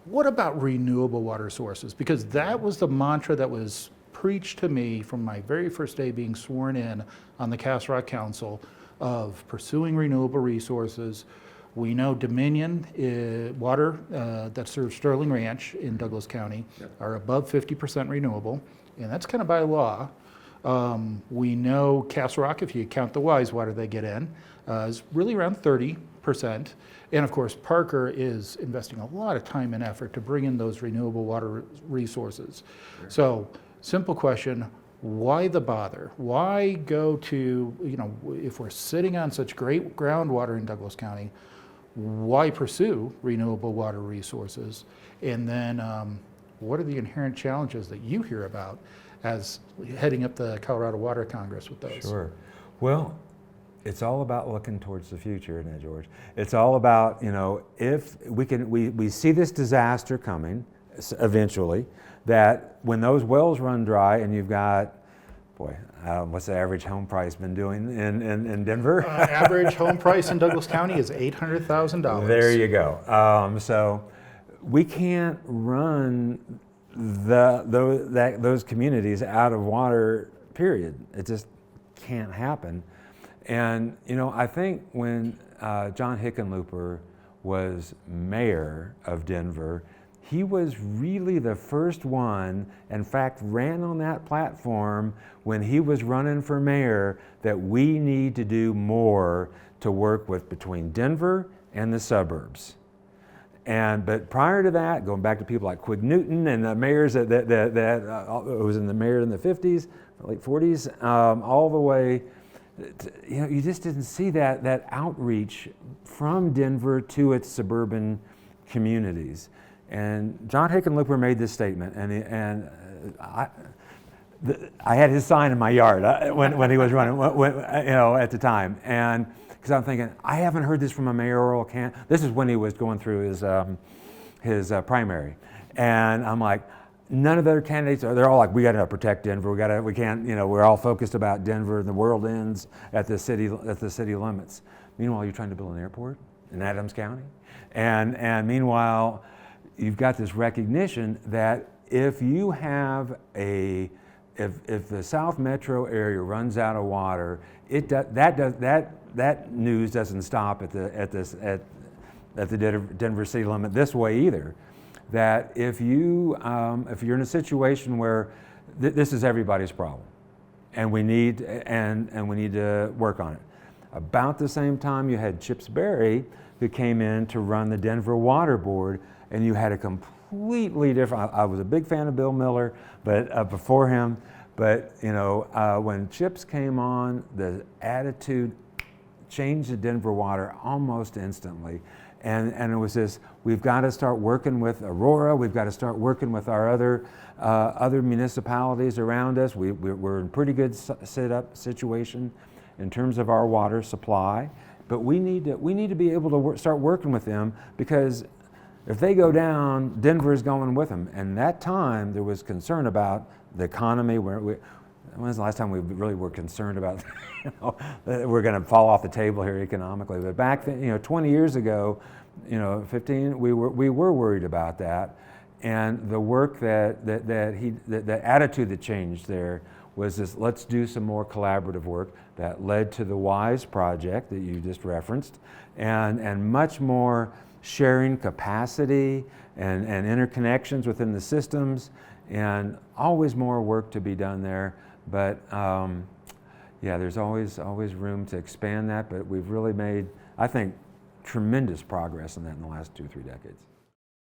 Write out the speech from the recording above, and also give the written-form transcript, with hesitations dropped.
what about renewable water sources? Because that was the mantra that was preached to me from my very first day being sworn in on the Castle Rock Council of pursuing renewable resources. We know Dominion water that serves Sterling Ranch in Douglas County are above 50% renewable, and that's kind of by law. We know Castle Rock, if you count the Wise water they get in, is really around 30%. And of course, Parker is investing a lot of time and effort to bring in those renewable water resources. Sure. So, simple question, why the bother? Why go to, if we're sitting on such great groundwater in Douglas County, why pursue renewable water resources? And then what are the inherent challenges that you hear about as heading up the Colorado Water Congress with those? Sure. Well, it's all about looking towards the future, isn't it, George? It's all about, if we see this disaster coming eventually, that when those wells run dry and you've got, what's the average home price been doing in Denver? Average home price in Douglas County is $800,000. There you go. So we can't run those communities out of water, period. It just can't happen. And, I think when John Hickenlooper was mayor of Denver, he was really the first one, in fact, ran on that platform when he was running for mayor, that we need to do more to work with between Denver and the suburbs. But prior to that, going back to people like Quig Newton and the mayors that was in the mayor in the 50s, late 40s, all the way, you just didn't see that outreach from Denver to its suburban communities. And John Hickenlooper made this statement, and I had his sign in my yard when he was running, at the time, and because I'm thinking, I haven't heard this from a mayoral candidate. This is when he was going through his primary, and I'm like, none of the other candidates they're all like, we got to protect Denver. We're all focused about Denver, and the world ends at the city limits. Meanwhile, you're trying to build an airport in Adams County, and meanwhile, you've got this recognition that if you have if the South Metro area runs out of water, that news doesn't stop at the Denver city limit this way either. That if you're in a situation where this is everybody's problem, and we need to work on it. About the same time, you had Chips Berry, who came in to run the Denver Water Board, and you had a completely different. I was a big fan of Bill Miller, but before him. But when Chips came on, the attitude changed the Denver water almost instantly. And it was this, we've got to start working with Aurora, we've got to start working with our other municipalities around us. We're in pretty good situation in terms of our water supply, but we need to be able to start working with them, because if they go down, Denver is going with them. And that time there was concern about the economy. When was the last time we really were concerned about we're going to fall off the table here economically? But back then, 20 years ago, 15, we were worried about that. And the work the attitude that changed there was this: let's do some more collaborative work that led to the WISE project that you just referenced, and much more sharing capacity and interconnections within the systems, and always more work to be done there. But there's always room to expand that, but we've really made, I think, tremendous progress in that in the last 2 or 3 decades.